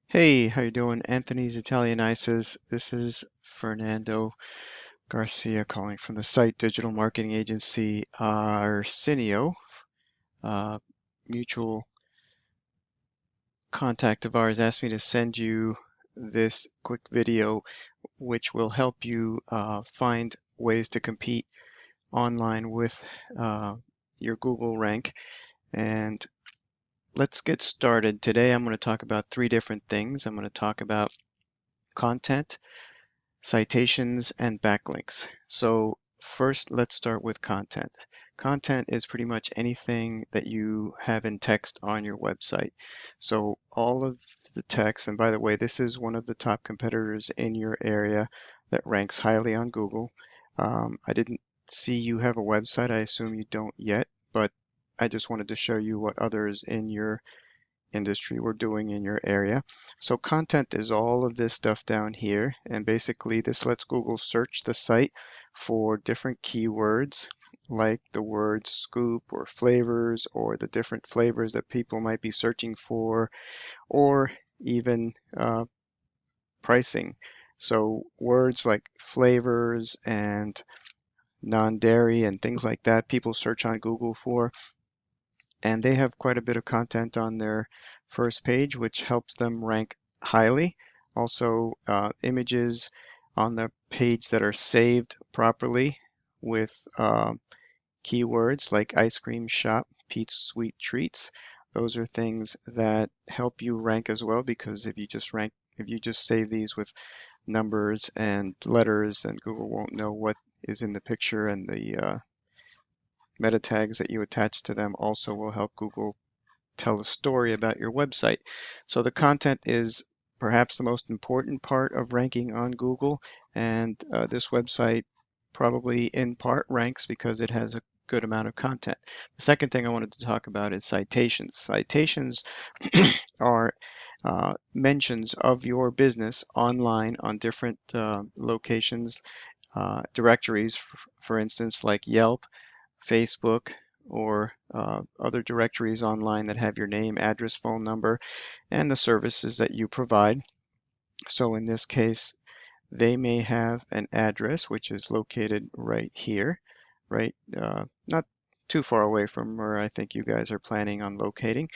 Hey, how you doing? Anthony's Italian Ices. This is Fernando Garcia calling from the site digital marketing agency Arsenio. Uh, Mutual contact of ours asked me to send you this quick video, which will help you find ways to compete online with uh, your Google rank. And let's get started. Today, I'm going to talk about three different things. I'm going to talk about content, citations, and backlinks. So first, let's start with content. Content is pretty much anything that you have in text on your website. So all of the text, and by the way, this is one of the top competitors in your area that ranks highly on Google. I didn't see you have a website. I assume you don't yet, but I just wanted to show you what others in your industry we're doing in your area. So content is all of this stuff down here, and basically this lets Google search the site for different keywords like the word scoop or flavors or the different flavors that people might be searching for, or even pricing. So words like flavors and non-dairy and things like that people search on Google for, and they have quite a bit of content on their first page, which helps them rank highly. Also, images on the page that are saved properly with keywords like ice cream shop, Pete's Sweet Treats. Those are things that help you rank as well, because if you just save these with numbers and letters, then Google won't know what is in the picture, and the meta tags that you attach to them also will help Google tell a story about your website. So the content is perhaps the most important part of ranking on Google, and this website probably in part ranks because it has a good amount of content. The second thing I wanted to talk about is citations. Citations are mentions of your business online on different locations, directories, for instance, like Yelp, Facebook, or other directories online that have your name, address, phone number, and the services that you provide. So in this case, they may have an address which is located right here, right? Not too far away from where I think you guys are planning on locating.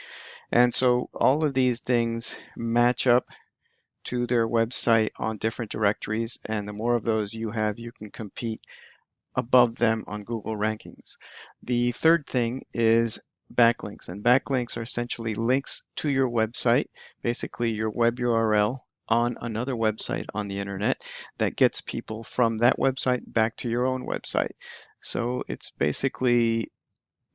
And so all of these things match up to their website on different directories, and the more of those you have, you can compete above them on Google rankings. The third thing is backlinks, and backlinks are essentially links to your website, basically your web URL on another website on the internet that gets people from that website back to your own website. So it's basically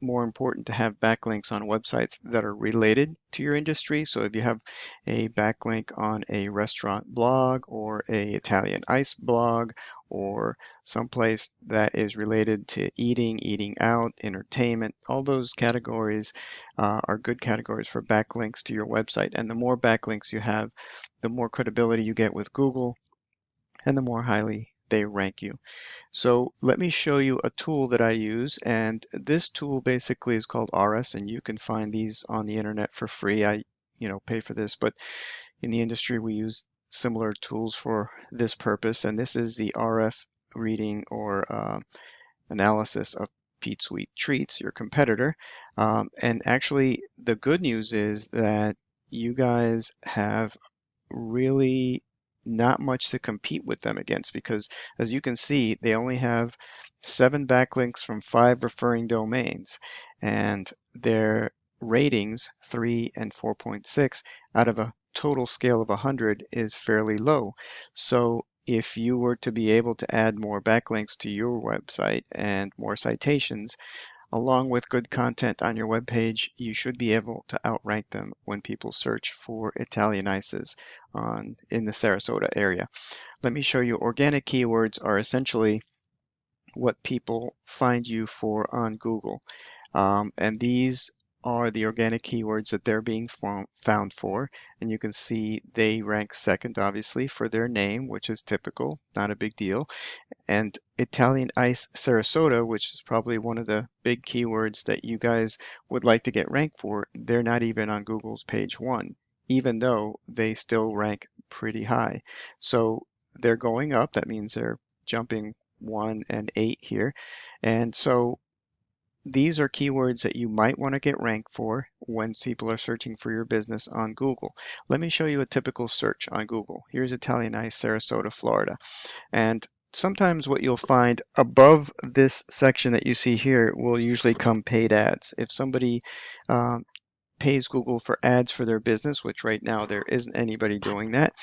more important to have backlinks on websites that are related to your industry. So if you have a backlink on a restaurant blog or a Italian ice blog or someplace that is related to eating, eating out, entertainment, all those categories are good categories for backlinks to your website. And the more backlinks you have, the more credibility you get with Google and the more highly they rank you. So let me show you a tool that I use, and this tool basically is called RS, and you can find these on the internet for free. I pay for this, but in the industry we use similar tools for this purpose, and this is the RF reading or analysis of Pete Sweet Treats, your competitor. And actually, the good news is that you guys have really not much to compete with them against, because as you can see, they only have 7 backlinks from 5 referring domains, and their ratings 3 and 4.6 out of a total scale of 100 is fairly low. So if you were to be able to add more backlinks to your website and more citations, along with good content on your webpage, you should be able to outrank them when people search for Italian ices in the Sarasota area. Let me show you. Organic keywords are essentially what people find you for on Google. And these are the organic keywords that they're being found for. And you can see they rank second, obviously, for their name, which is typical, not a big deal. And Italian Ice Sarasota, which is probably one of the big keywords that you guys would like to get ranked for, they're not even on Google's page 1. even though they still rank pretty high. So they're going up. That means they're jumping 1 and 8 here. And so these are keywords that you might want to get ranked for when people are searching for your business on Google. Let me show you a typical search on Google. Here's Italian Ice, Sarasota, Florida. And sometimes what you'll find above this section that you see here will usually come paid ads. If somebody um, pays Google for ads for their business, which right now there isn't anybody doing that,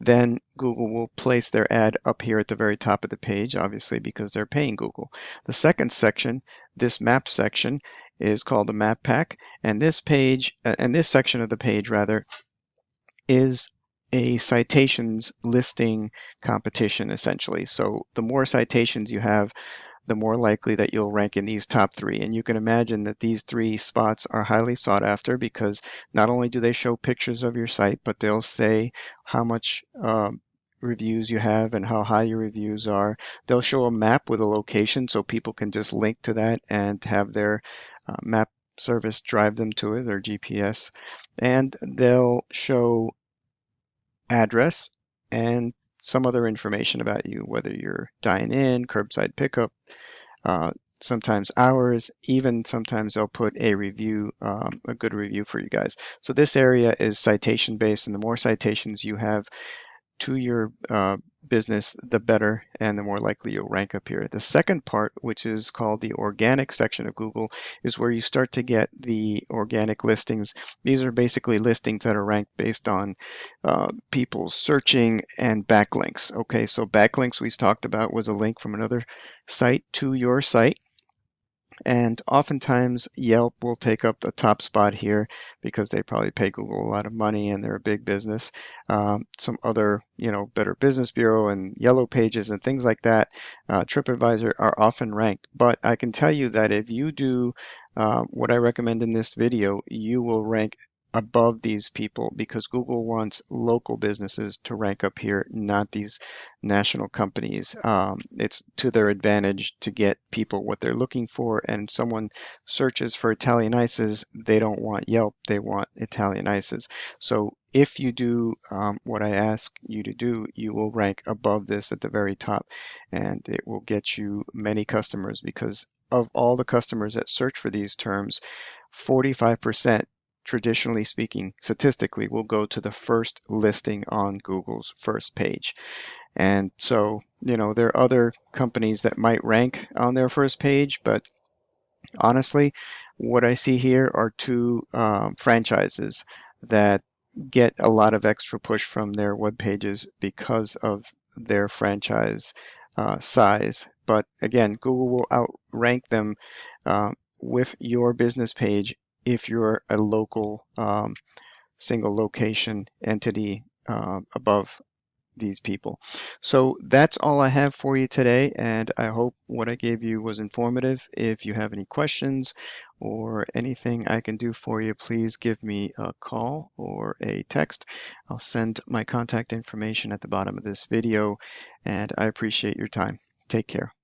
then Google will place their ad up here at the very top of the page, obviously because they're paying Google. The second section, this map section, is called a map pack, and this page, and this section of the page rather, is a citations listing competition essentially. So the more citations you have, the more likely that you'll rank in these top 3. And you can imagine that these 3 spots are highly sought after because not only do they show pictures of your site, but they'll say how much reviews you have and how high your reviews are. They'll show a map with a location so people can just link to that and have their map service drive them to it, or GPS. And they'll show address and some other information about you, whether you're dine in, curbside pickup, uh, sometimes hours, even sometimes they'll put a review, a good review for you guys. So this area is citation based, and the more citations you have to your business, the better, and the more likely you'll rank up here. The second part, which is called the organic section of Google, is where you start to get the organic listings. These are basically listings that are ranked based on people searching and backlinks. Okay, so backlinks we talked about was a link from another site to your site. And oftentimes Yelp will take up the top spot here because they probably pay Google a lot of money and they're a big business. Some other, Better Business Bureau and Yellow Pages and things like that, Tripadvisor are often ranked. But I can tell you that if you do what I recommend in this video, you will rank above these people because Google wants local businesses to rank up here, not these national companies. It's to their advantage to get people what they're looking for, and someone searches for Italian ices, they don't want Yelp, they want Italian ices. So if you do what I ask you to do, you will rank above this at the very top, and it will get you many customers because of all the customers that search for these terms, 45%, traditionally speaking, statistically, will go to the first listing on Google's first page. And so, there are other companies that might rank on their first page, but honestly, what I see here are 2 franchises that get a lot of extra push from their web pages because of their franchise size. But again, Google will outrank them with your business page if you're a local single location entity above these people. So that's all I have for you today, and I hope what I gave you was informative. If you have any questions or anything I can do for you, please give me a call or a text. I'll send my contact information at the bottom of this video, and I appreciate your time. Take care.